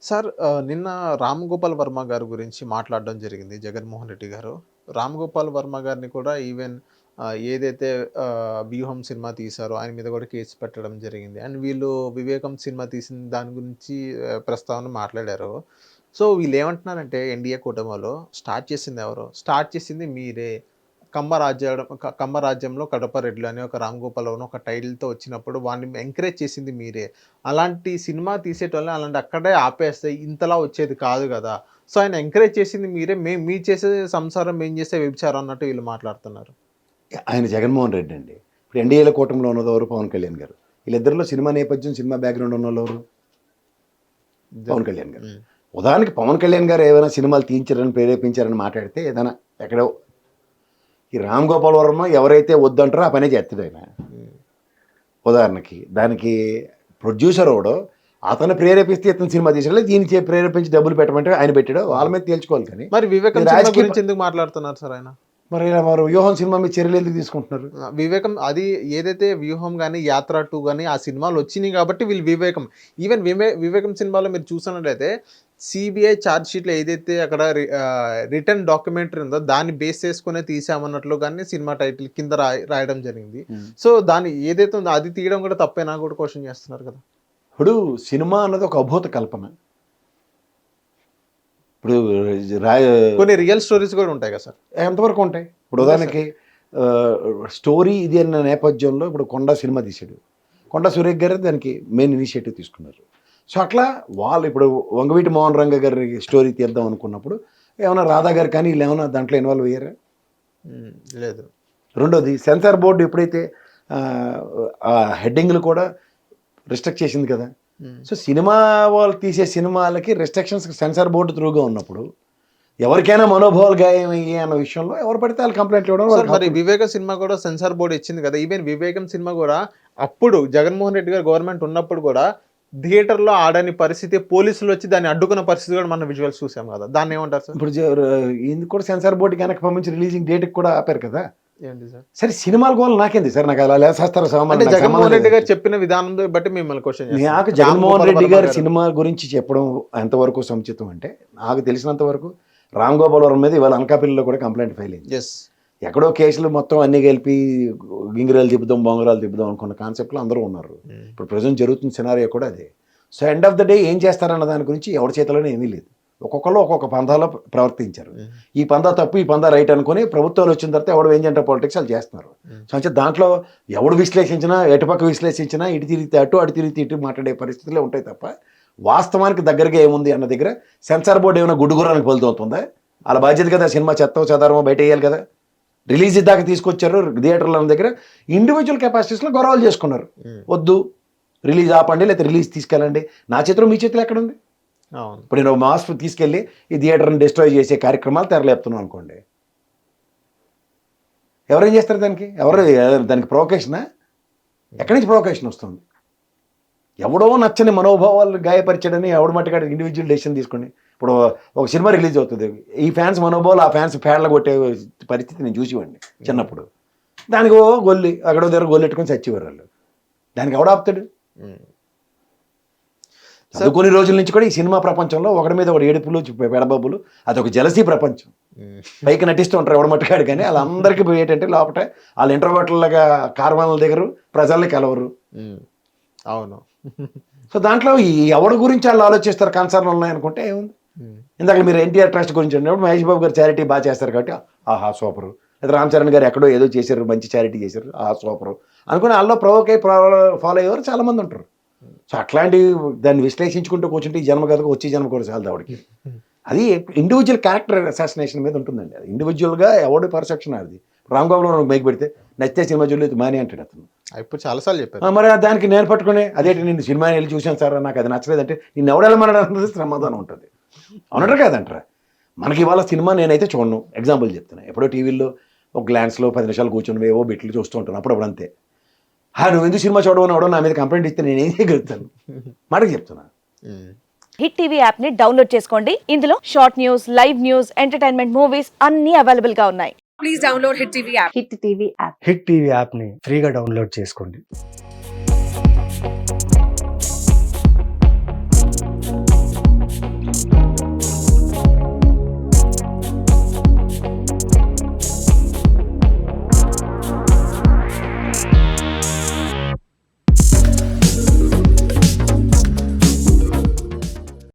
Sir నిన్న 'రామ్ గోపాల్ వర్మ' గారి గురించి మాట్లాడడం జరిగింది జగన్మోహన్ రెడ్డి గారు. 'రామ్ గోపాల్ వర్మ' గారిని కూడా ఈవెన్ ఏదైతే 'వ్యూహం' సినిమా తీశారో ఆయన మీద కూడా కేసు పెట్టడం జరిగింది. అండ్ వీళ్ళు 'వివేకం' సినిమా తీసిన దాని గురించి ప్రస్తావన మాట్లాడారు. సో వీళ్ళేమంటున్నారంటే ఎన్‌డీఏ కూటమిలో స్టార్ట్ చేసింది ఎవరు? స్టార్ట్ చేసింది మీరే. కమ్మ రాజ్యంలో కడప రెడ్లు అని ఒక 'రామ్ గోపాల్ వర్మ' ఒక టైటిల్‌తో వచ్చినప్పుడు వాడిని ఎంకరేజ్ చేసింది మీరే. అలాంటి సినిమా తీసేటోళ్ళని అలాంటి అక్కడే ఆపేస్తే ఇంతలా వచ్చేది కాదు గదా! సో, ఆయన ఎంకరేజ్ చేసింది మీరే. మీరు చేసే సంసారం, మేము చేసే వ్యభిచారం అన్నట్టు వీళ్ళు మాట్లాడుతున్నారు. ఆయన జగన్మోహన్ రెడ్డి అండి. ఇప్పుడు ఎన్డీఏల కూటమిలో ఉన్నదెవరు? పవన్ కళ్యాణ్ గారు. వీళ్ళిద్దరిలో సినిమా నేపథ్యం, సినిమా బ్యాక్‌గ్రౌండ్ ఉన్నోళ్ళెవరు? పవన్ కళ్యాణ్ గారు. హ్మ్. ఉదాహరణకి పవన్ కళ్యాణ్ గారు ఏమైనా సినిమాలు తీయించారని, ప్రేరేపించారని మాట్లాడితే ఏదైనా ఎక్కడో ఈ 'రామ్ గోపాల్ వర్మ' ఎవరైతే వద్దంటారో ఆ పనే చేస్తాడు ఆయన. హ్మ్. ఉదాహరణకి దానికి ప్రొడ్యూసర్ ఎవడో అతను ప్రేరేపిస్తే ఇతను సినిమా తీసాడు, దీన్ని ప్రేరేపించి డబ్బులు పెట్టమంటే ఆయన పెట్టాడు. వాళ్ళ మీద తేల్చుకోవాలి. కానీ మరి 'వివేకం' ఇది సినిమా రాజకీయ గురించి ఎందుకు మాట్లాడుతున్నారు సార్ ఆయన? మరి 'వ్యూహం' సినిమా మీద చర్యలు ఎందుకు తీసుకుంటున్నారు? 'వివేకం' అది ఏదైతే వ్యూహం గాని, 'యాత్ర 2' గాని ఆ సినిమాలు వచ్చినియి కాబట్టి వీళ్ళు 'వివేకం' ఈవెన్ 'వివేకం' సినిమాలో మీరు చూస్తున్నట్లయితే సీబీఐ చార్జ్ షీట్‌లో ఏదైతే అక్కడ రిటర్న్ డాక్యుమెంటరీ ఉందో దాన్ని బేస్ చేసుకునే తీసామన్నట్లు గాని సినిమా టైటిల్ కింద రాయడం జరిగింది. సో, దాన్ని ఏదైతే ఉందో అది తీయడం కూడా తప్పేనా కూడా క్వెషన్ చేస్తున్నారు కదా! ఇప్పుడు సినిమా అన్నది ఒక అభూత కల్పన. ఇప్పుడు రాయ కొన్ని రియల్ స్టోరీస్ కూడా ఉంటాయి కదా సార్. ఎంతవరకు ఉంటాయి? ఇప్పుడు ఉదాహరణకి స్టోరీ ఇది అన్న నేపథ్యంలో ఇప్పుడు 'కొండ' సినిమా తీశాడు. 'కొండ సురేఖ్' గారు దానికి మెయిన్ ఇనిషియేటివ్ తీసుకున్నారు. సో అట్లా వాళ్ళు ఇప్పుడు 'వంగవీటి మోహన్ రంగ' గారి స్టోరీ తీద్దాం అనుకున్నప్పుడు ఏమైనా రాధా గారు కానీ వీళ్ళు ఏమైనా దాంట్లో ఇన్వాల్వ్ అయ్యారా? లేదు. రెండోది సెన్సార్ బోర్డు ఎప్పుడైతే ఆ హెడ్డింగ్లు కూడా రిస్ట్రిక్ట్ చేసింది కదా. సో సినిమా వాళ్ళు తీసే సినిమాలకి రిస్ట్రిక్షన్స్ సెన్సార్ బోర్డు త్రూగా ఉన్నప్పుడు ఎవరికైనా మనోభావాలు గాయమయ్యే అన్న విషయంలో ఎవరు పడితే వాళ్ళు కంప్లైంట్ ఇవ్వడం సార్ మరి 'వివేకం' సినిమా కూడా సెన్సార్ బోర్డ్ ఇచ్చింది కదా! ఈవెన్ 'వివేకం' సినిమా కూడా అప్పుడు జగన్మోహన్ రెడ్డి గారు గవర్నమెంట్ ఉన్నప్పుడు కూడా థియేటర్‌లో ఆడని పరిస్థితి, పోలీసులు వచ్చి దాన్ని అడ్డుకున్న పరిస్థితి కూడా మనం విజువల్స్ చూసాం కదా! దాన్ని ఏమంటారు సార్? ఇప్పుడు ఇందుకు కూడా సెన్సార్ బోర్డుకి వెనక్కి పంపించి రిలీజింగ్ డేట్కి కూడా ఆపారు కదా. ఏంటి సార్? సరే సినిమాల గోల్ నాకేంది సార్, నాకు అలా లేసేస్తారు అంటే సామాన్లు. జగన్మోహన్ రెడ్డి గారు చెప్పిన విధానం బట్టి మిమ్మల్ని క్వశ్చన్ నాకు చేస్తున్నాను. జగన్మోహన్ రెడ్డి గారి సినిమా గురించి చెప్పడం ఎంతవరకు సముచితం అంటే, నాకు తెలిసినంత వరకు 'రామ్ గోపాల్ వర్మ' మీద ఇవాళ అనకాపల్లిలో కూడా కంప్లైంట్ ఫైల్ అయింది. యెస్. ఎక్కడో కేసులు మొత్తం అన్ని కలిపి గింగిరాలు తిప్పుదాం, బొంగరాలు తిప్పుదాం అనుకున్న కాన్సెప్ట్లో అందరూ ఉన్నారు. ఇప్పుడు ప్రజెంట్ జరుగుతున్న సినారియో కూడా అదే. So end of the day ఏం చేస్తారన్న దాని గురించి ఎవరి చేతిలోనే ఏమీ లేదు. ఒక్కొక్కరు ఒక్కొక్క పంథాలో ప్రవర్తించారు. ఈ పందా తప్పు, ఈ పందా రైట్ అనుకుని ప్రభుత్వాలు వచ్చిన తర్వాత ఎవడు ఏం జంట పాలిటిక్స్ వాళ్ళు చేస్తున్నారు. సో అంటే దాంట్లో ఎవడు విశ్లేషించినా, ఎటుపక్క విశ్లేషించినా, ఇటు తిరిగితే అటు, అటు తిరిగితే ఇటు మాట్లాడే పరిస్థితులే ఉంటాయి తప్ప వాస్తవానికి దగ్గరగా ఏముంది అన్న దగ్గర సెన్సార్ బోర్డు ఏమైనా గుడ్డుగురానికి ఫలితవుతుందా? వాళ్ళ బాధ్యత కదా సినిమా చెత్త చెదారమో బయట వేయాలి కదా. రిలీజ్ దాకా తీసుకొచ్చారు థియేటర్ల దగ్గర, ఇండివిజువల్ కెపాసిటీస్లో గొడవలు చేసుకున్నారు. వద్దు రిలీజ్ ఆపండి, లేకపోతే రిలీజ్ తీసుకెళ్ళండి. నా చేతిలో మీ చేతిలో ఎక్కడుంది? ఇప్పుడు నేను మాస్ తీసుకెళ్ళి ఈ థియేటర్ని డిస్ట్రాయ్ చేసే కార్యక్రమాలు తెరలేపుతున్నాను అనుకోండి, ఎవరేం చేస్తారు దానికి? దానికి ప్రొవొకేషనా? ఎక్కడి నుంచి ప్రొవొకేషన్ వస్తుంది? ఎవడో నచ్చని మనోభావాలు గాయపరిచాడని ఎవడు మట్టుకాడు ఇండివిజువల్ డెసిషన్ తీసుకోండి. ఇప్పుడు ఒక సినిమా రిలీజ్ అవుతుంది, ఈ ఫ్యాన్స్ మనోభావాలు ఆ ఫ్యాన్స్ ఫ్యాన్లు కొట్టే పరిస్థితి నేను చూసివ్వండి చిన్నప్పుడు. దానికి గొల్లి అక్కడో దగ్గర గొల్లెట్టుకొని చచ్చేవారు వాళ్ళు. దానికి ఎవడాపుతాడు? కొన్ని రోజుల నుంచి కూడా ఈ సినిమా ప్రపంచంలో ఒకటి మీద ఒకటి ఏడుపులు పెడబబ్బులు, అదొక జలసీ ప్రపంచం. పైకి నటిస్తూ ఉంటారు ఎవడ మట్టుకాడు, కానీ వాళ్ళందరికీ ఏంటంటే లోపల వాళ్ళు ఇంటర్వెట్లగా కార్వాన్ల దగ్గర ప్రజల్ని కలవరు. అవును. సో దాంట్లో ఈ ఎవరి గురించి వాళ్ళు ఆలోచిస్తారు, కన్సర్న్ ఉన్నాయనుకుంటే ఏముంది. ఇందాక మీరు ఎన్టీఆర్ ట్రస్ట్ గురించి అన్నప్పుడు మహేష్ బాబు గారు చారిటీ బాగా చేస్తారు కాబట్టి ఆహా సూపరు, లేదా రామ్ చరణ్ గారు ఎక్కడో ఏదో చేశారు, మంచి చారిటీ చేశారు, ఆహా సూపరు అనుకుని వాళ్ళలో ప్రొవోక్ అయ్యి ఫాలో అయ్యేవారు చాలామంది ఉంటారు. సో అట్లాంటి దాన్ని విశ్లేషించుకుంటూ కూర్చుంటే ఈ జన్మ కథకు వచ్చే జన్మ కూడా చాలు ఆవిడకి. అది ఇండివిజువల్ క్యారెక్టర్ అసాసినేషన్ మీద ఉంటుందండి. అది ఇండివిజువల్గా ఎవడి పర్సెప్షన్ అది. రామ్ గోపాల్ మేక్ పెడితే నచ్చితే సినిమా చూడలేదు మాని అంటాడు అతను. ఇప్పుడు చాలాసార్లు చెప్పారు. మరి దానికి నేను పట్టుకునే అదేంటి నేను సినిమా వెళ్ళి చూశాను సార్, నాకు అది నచ్చలేదంటే నేను ఎవడెళ్ళమన్నది సమాధానం ఉంటుంది. అవునంటారు కాదంటారా? మనకి ఇవాళ సినిమా నేనైతే చూడను, ఎగ్జాంపుల్ చెప్తున్నా. ఎప్పుడో టీవీలో ఒక గ్లాన్స్లో 10 నిమిషాలు కూర్చొని ఏవో బిట్లు చూస్తూ ఉంటాను, అప్పుడు అంతే. నువ్వు ఎందుకు సినిమా చూడవని నా మీద కంప్లైంట్ ఇస్తే నేను ఏం చేయగలుగుతాను? మాటకి చెప్తున్నా. హిట్ టీవీ యాప్ ని డౌన్లోడ్ చేసుకోండి. ఇందులో short news, live news, entertainment movies అన్ని అవైలబుల్ గా ఉన్నాయి. Please download hit TV app. Hit TV app ని ఫ్రీగా డౌన్లోడ్ చేసుకోండి.